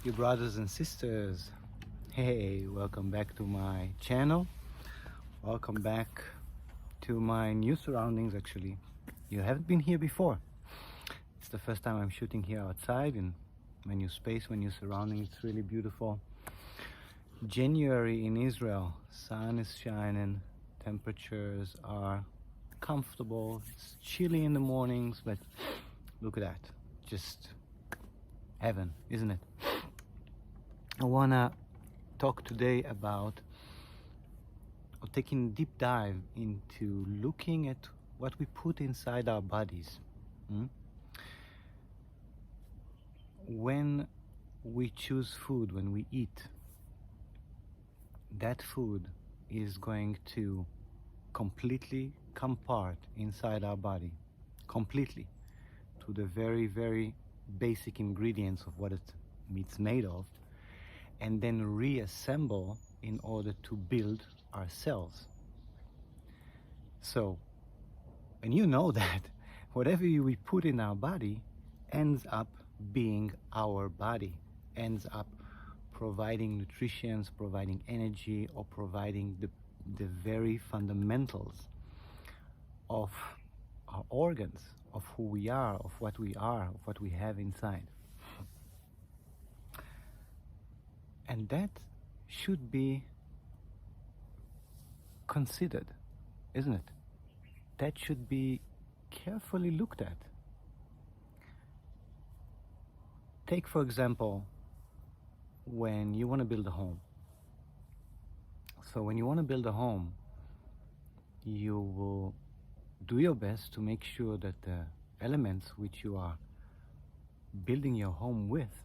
you brothers and sisters. Hey, welcome back to my channel. Welcome back to my new surroundings. Actually, you haven't been here before. It's the first time I'm shooting here outside in my new space, my new surroundings. It's really beautiful. January in Israel, sun is shining, temperatures are comfortable. It's chilly in the mornings, but look at that, just heaven, isn't it? I wanna talk today about or taking a deep dive into looking at what we put inside our bodies. When we choose food, when we eat, that food is going to completely come apart inside our body, completely, to the very, very basic ingredients of what it's made of, and then reassemble in order to build our cells. So, and you know that whatever we put in our body ends up being our body, ends up providing nutrition, providing energy, or providing the very fundamentals of our organs, of who we are, of what we have inside. And that should be considered, isn't it? That should be carefully looked at. Take, for example, when you want to build a home. So when you want to build a home, you will do your best to make sure that the elements which you are building your home with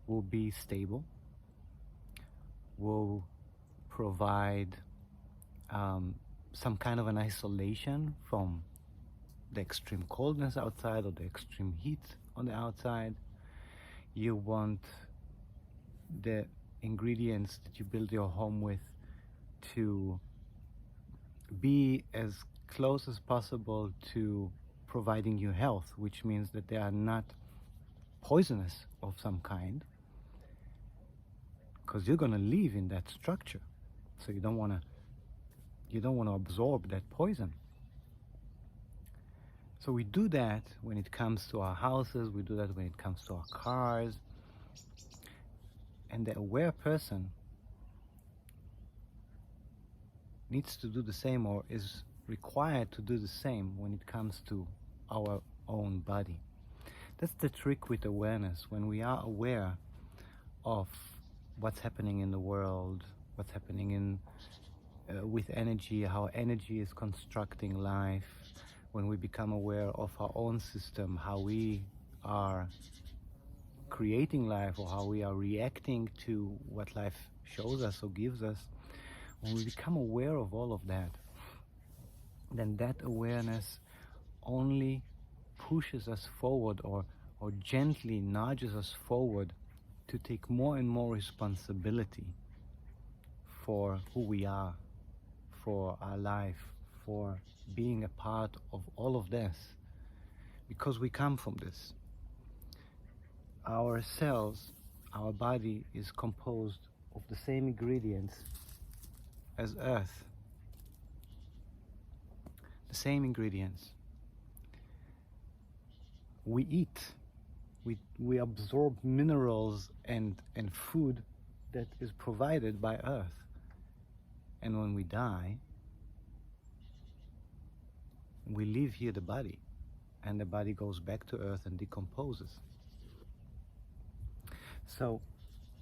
will be stable, will provide some kind of an isolation from the extreme coldness outside or the extreme heat on the outside. You want the ingredients that you build your home with to be as close as possible to providing you health, which means that they are not poisonous of some kind, because you're going to live in that structure, so you don't want to absorb that poison. So we do that when it comes to our houses, we do that when it comes to our cars. And the aware person needs to do the same, or is required to do the same when it comes to our own body. That's the trick with awareness. When we are aware of what's happening in the world, what's happening in with energy, how energy is constructing life, when we become aware of our own system, how we are creating life, or how we are reacting to what life shows us or gives us, when we become aware of all of that, then that awareness only pushes us forward, or gently nudges us forward to take more and more responsibility for who we are, for our life, for being a part of all of this, because we come from this. Our cells, our body is composed of the same ingredients as Earth. The same ingredients. We eat, we absorb minerals and food that is provided by Earth. And when we die, we leave here the body, and the body goes back to Earth and decomposes. So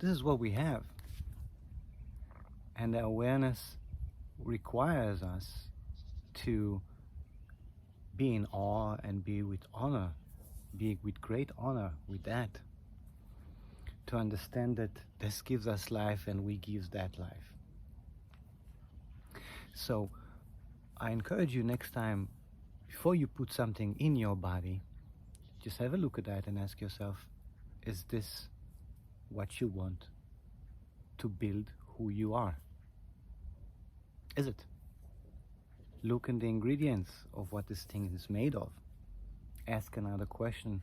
this is what we have, and the awareness requires us to be in awe and be with honor, be with great honor with that, to understand that this gives us life and we give that life. So I encourage you, next time, before you put something in your body, just have a look at that and ask yourself, is this what you want to build who you are? Is it? Look in the ingredients of what this thing is made of. Ask another question.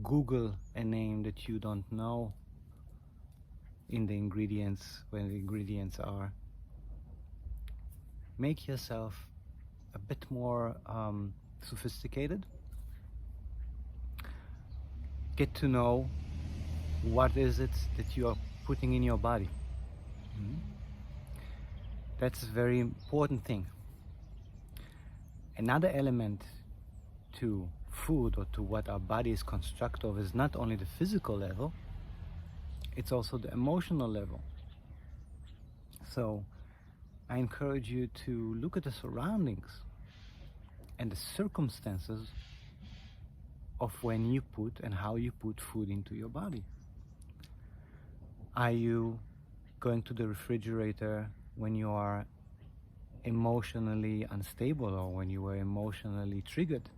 Google a name that you don't know. in the ingredients, when the ingredients are. Make yourself a bit more sophisticated. Get to know what is it that you are putting in your body. That's a very important thing. Another element to food, or to what our body is constructed of, is not only the physical level, it's also the emotional level. So I encourage you to look at the surroundings and the circumstances of when you put and how you put food into your body. Are you going to the refrigerator when you are emotionally unstable, or when you were emotionally triggered?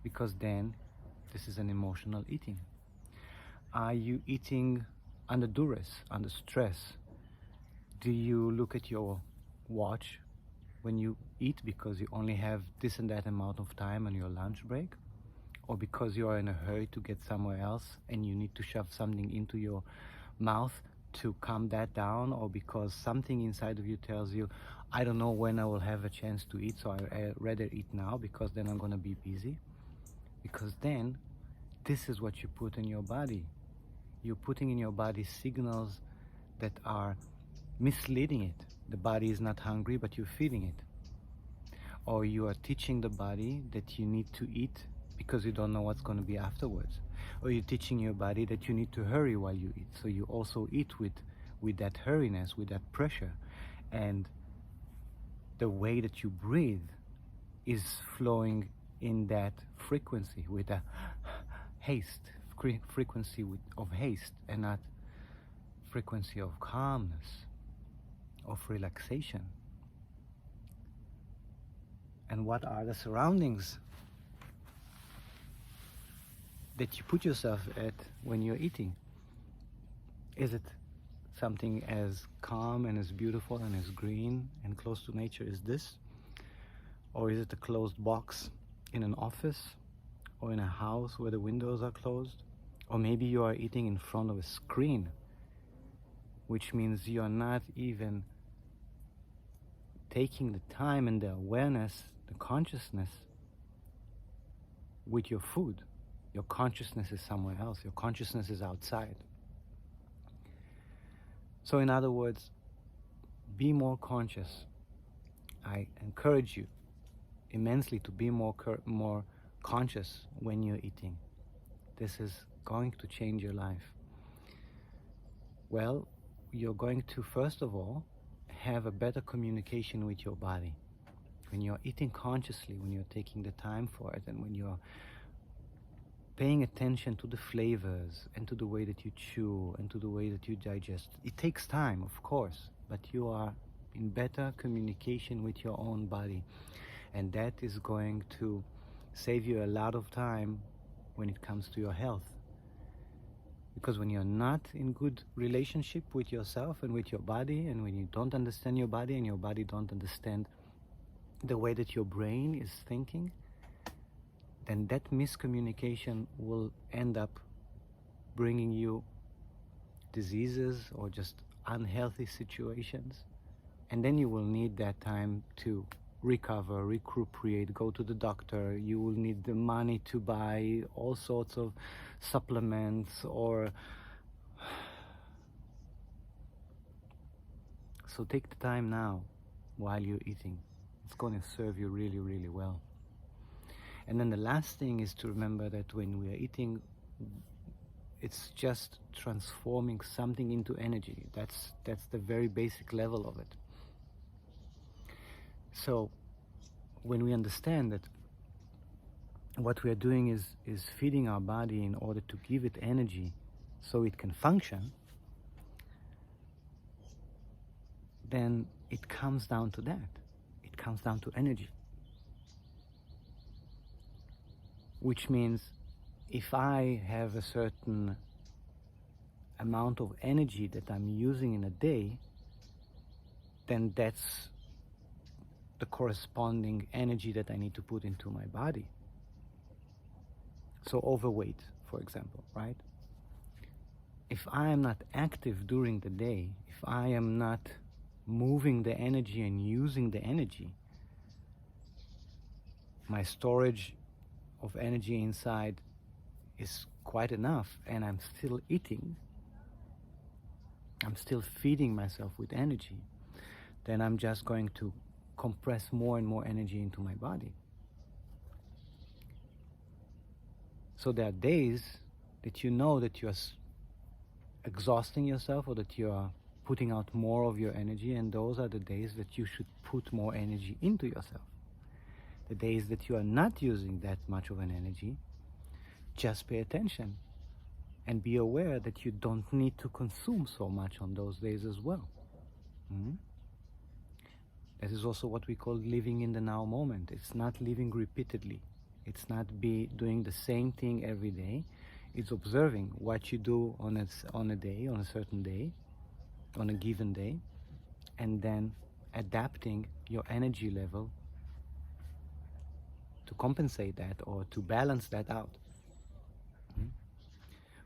Because then this is an emotional eating. Are you eating under duress, under stress? Do you look at your watch when you eat because you only have this and that amount of time on your lunch break? Or because you are in a hurry to get somewhere else and you need to shove something into your mouth to calm that down? Or because something inside of you tells you, I don't know when I will have a chance to eat, so I rather eat now because then I'm going to be busy? Because then this is what you put in your body. You're putting in your body signals that are misleading it. The body is not hungry, but you're feeding it. Or you are teaching the body that you need to eat because you don't know what's going to be afterwards. Or you're teaching your body that you need to hurry while you eat. So you also eat with that hurriness, with that pressure. And the way that you breathe is flowing in that frequency, with a haste, frequency of haste, and not frequency of calmness, of relaxation. And what are the surroundings that you put yourself at when you're eating? Is it something as calm and as beautiful and as green and close to nature as this? Or is it a closed box in an office, or in a house where the windows are closed? Or maybe you are eating in front of a screen, which means you are not even taking the time and the awareness, the consciousness with your food. Your consciousness is somewhere else. Your consciousness is outside. So in other words, be more conscious. I encourage you immensely to be more conscious when you're eating. This is going to change your life. Well, you're going to, first of all, have a better communication with your body. When you're eating consciously, when you're taking the time for it, and when you're paying attention to the flavors and to the way that you chew and to the way that you digest. It takes time, of course, but you are in better communication with your own body. And that is going to save you a lot of time when it comes to your health. Because when you're not in good relationship with yourself and with your body, and when you don't understand your body and your body don't understand the way that your brain is thinking, then that miscommunication will end up bringing you diseases or just unhealthy situations. And then you will need that time to recover, recuperate, go to the doctor. You will need the money to buy all sorts of supplements or... So take the time now while you're eating. It's going to serve you really, really well. And then the last thing is to remember that when we are eating, it's just transforming something into energy. That's the very basic level of it. So when we understand that what we are doing is feeding our body in order to give it energy so it can function, then it comes down to that. It comes down to energy. Which means if I have a certain amount of energy that I'm using in a day, then that's the corresponding energy that I need to put into my body. So overweight, for example, right? if I am not active during the day, if I am not moving the energy and using the energy, my storage of energy inside is quite enough, and I'm still eating, I'm still feeding myself with energy, then I'm just going to compress more and more energy into my body. So there are days that you know that you're exhausting yourself, or that you are putting out more of your energy, and those are the days that you should put more energy into yourself. The days that you are not using that much of an energy, just pay attention and be aware that you don't need to consume so much on those days as well. That is also what we call living in the now moment. It's not living repeatedly. It's not doing the same thing every day. It's observing what you do on a day, on a certain day, on a given day, and then adapting your energy level to compensate that or to balance that out.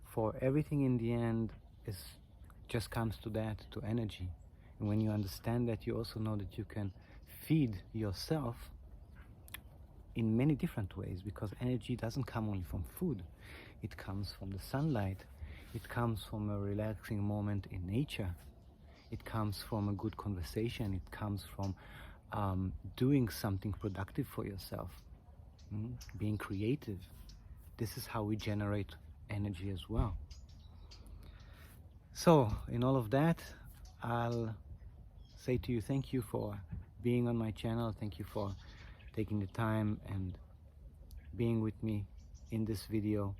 For everything in the end just comes to that, to energy. And when you understand that, you also know that you can feed yourself in many different ways, because energy doesn't come only from food. It comes from the sunlight. It comes from a relaxing moment in nature. It comes from a good conversation. It comes from doing something productive for yourself, being creative. This is how we generate energy as well. So in all of that, I'll say to you, thank you for being on my channel. Thank you for taking the time and being with me in this video.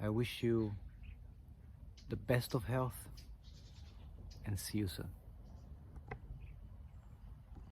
I wish you the best of health, and see you soon.